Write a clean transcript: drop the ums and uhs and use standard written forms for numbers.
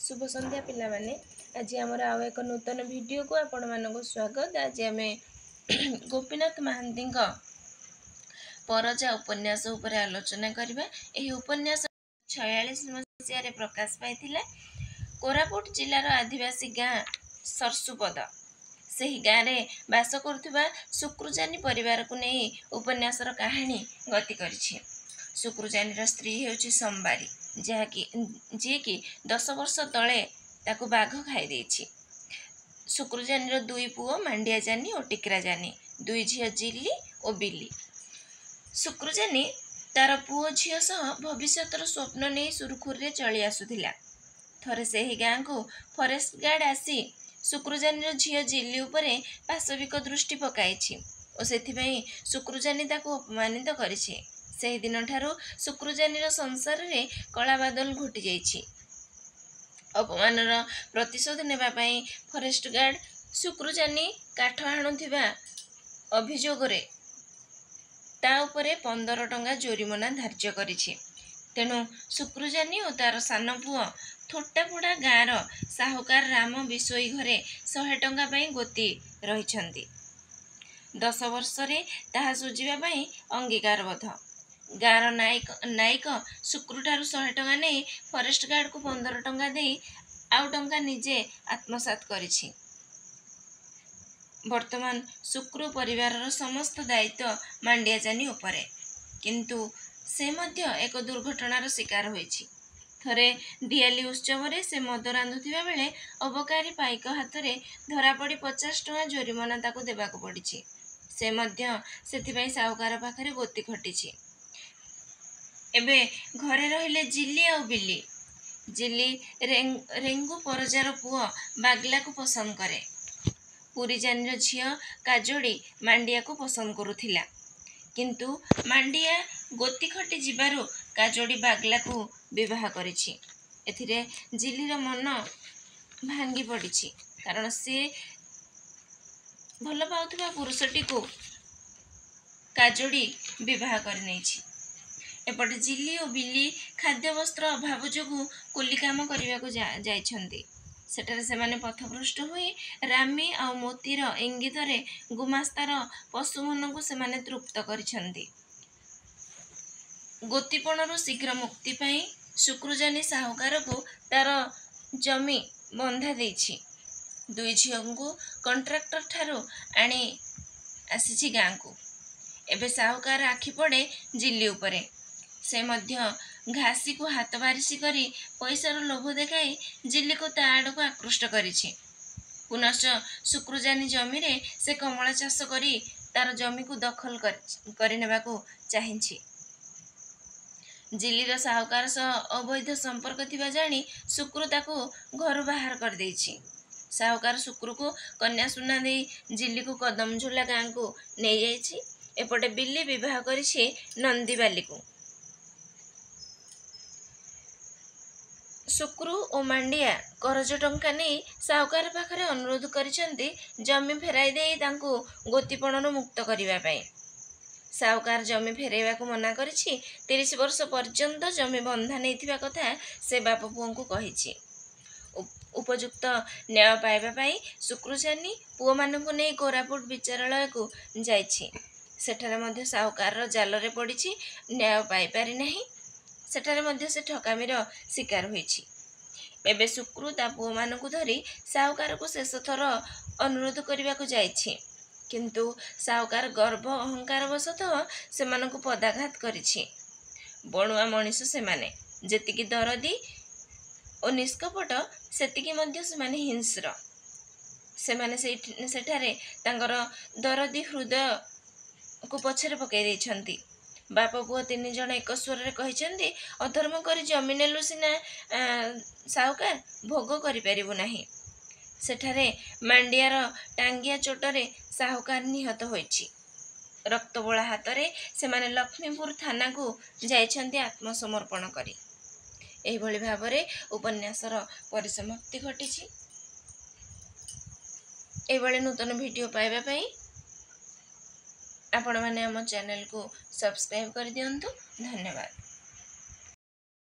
शुभ संध्या पिला माने। आज आमर आउ एक नूतन वीडियो को आपण मानक स्वागत। आज आम गोपीनाथ महांती परजा उपन्यास उपर आलोचना करबा। एही उपन्यास 46 मसीह रे प्रकाश पाइथिला। कोरापुट जिलार आदिवासी गाँ सरसुपद सही गाँव रे बास करुवा शुक्रुजानी परिवार को नहीं उपन्यासर कहानी गति करिछि। शुक्रुजानीर स्त्री हेउछि संबारी, जी कि 10 वर्ष तले ताकु बाघ खाई देछि। शुक्रुजानीर दुई पुओ मांडिया जानी और टिकरा जानी, दुई झियो जिल्ली और बिल्ली। शुक्रुजानी तार पुओ झियो सह भविष्यतर स्वप्न नहीं सुरखुरी चली आसुथिला। थरे सेही गाँ को फॉरेस्ट गार्ड आसी शुक्रुजानीर झियो जिल्ली उपरे पाशविक दृष्टि पकाइछि और सेथिपई शुक्रुजानी ताकु अपमानित करिछि। सेही दिन ठारू शुक्रुजानीर संसार रे कला बादल घुटी जाइछि। अपमानर प्रतिशोध नेबा पई फॉरेस्ट गार्ड शुक्रुजानी काठ आणुथिबा अभियोग रे ता उपरे 15 टंका जोरिमाना धार्य करिछि। तेणु शुक्रुजानी और तार सान पुओ थोटापुड़ा गाँर साहुकार राम बिशोई घरे 100 टंका पई गोती रहिछंती। 10 वर्ष रे ताहा सुझिबा पई अंगीकारबद्ध। गाँर नायक शुक्रुठारू 100 टंका नहीं फॉरेस्ट गार्ड को 15 टंका दे आउ टंका निजे आत्मसात करिछि। वर्तमान शुक्र परिवारर समस्त दायित्व मांडिया जानी उपरे, किंतु से मध्य एक दुर्घटनार शिकार होइछि। थरे दियाली उत्सव रे से मद रांधुथिबा बेले अबकारी पाइक हाथ रे धरा पड़ी 50 टंका जोरिमाना ताकू देबाकू पड़िछि। से मध्य सेथिपई साहुकार पाखरे गोती खटिछि। एबे घरे रहिले जिल्ली और बिल्ली। जिल्ली रेंगू परजार पुओ बागला को पसंद करे। पुरी जानीर झियो काजोड़ी मांडिया को पसंद करुथिला, किंतु मांडिया गोती खटी जिबारु काजोड़ी बागला को विवाह करिछि। एथिरे जिल्लीर मन भांगी पड़िछि, कारण से भल पाउथुबा पुरुषटी को काजोड़ी विवाह कर नैछि। एपटे जिल्ली और बिल्ली खाद्य वस्त्र अभाव जोगु कुली काम करने जाइछंती। सेठारे सेमाने पथभ्रष्ट हुई रामी आ मोतीर इंगित रे गुमास्तार पशु मन को सेमाने तृप्त करिछंती। गोतीपणरू शीघ्र मुक्ति पाई शुक्रुजानी साहुकार को तार जमी बंधा देछि। दुई झियों को कंट्राक्टर ठारू आनी आसीछि गाँ को। एबे साहुकार आखि पड़े जिल्ली उपरे। से मध्य घासी को हाथ बारिशी करी पैसार लोभ देखाई जिल्ली को ता आड़ को आकृष्ट करिछि। पुनश्च शुक्रुजानी जमी रे से कमला चाष करी तार जमी को दखल करिनेबा को चाहिछि। जिल्लीर साहुकार सह अवैध संपर्क थिबा जानी शुक्र ताकू घर बाहर कर देछि। साहुकार शुक्र को कन्या सुना दे जिल्ली को कदम झुला गाँ को नहीं जाइछि। एपटे बिल्ली विवाह करिछि नंदीबाली को। शुक्रू और मांडिया करज टंका नहीं साहुकार पाखरे अनुरोध करिसेंती जमी फेराई दे तांको गोतीपणरू मुक्त करिबा पई। साहुकार जमी फेराइबा को मना करिछि। 30 वर्ष पर्यंत जमी बंधा नैथिबा कथा से बाप पुओं को कहिछि। उपयुक्त न्याय पाइबा पई शुक्रुजानी पुओ मानकु नै कोरापुट विचारालय को जाइछि। सेठारे मध्य साहुकार जाल रे पड़िछि, न्याय पाई पारि नाही। सेठारे मध्य से ठकामीर शिकार होइछि। एबे शुक्रू ता पुओ मानकु धरी साहुकार को शेष थर अनुरोध करिबा को जाइछि, किंतु साहुकार गर्व अहंकार वशतः सेमानकु पदाघात करिछि। बणुआ मनीष सेमाने जेतिकी दरदी और निष्कपट सेतिकी मध्य सेमाने हिंस्र। सेमाने सेठारे तांकर दरदी हृदय को पछरे पकाई देइछंती। बाप पुओ 3 जण एक स्वर रे कहिछंती अधर्म करी जमी नेलु सिना साहुकार भोग करि परिबु नाही। सेठारे मांडियार टांगिया चोटरे साहुकार निहत होइछि। रक्तबोळा हातरे सेमाने लक्ष्मीपुर थाना को जाइछंती आत्मसमर्पण करी। एही भली भाबरे उपन्यासर परिसमाप्ति घटिछि। एही भली नूतन वीडियो पाइबा पई आपण माने हम चैनल को सब्सक्राइब कर दियंतु। धन्यवाद।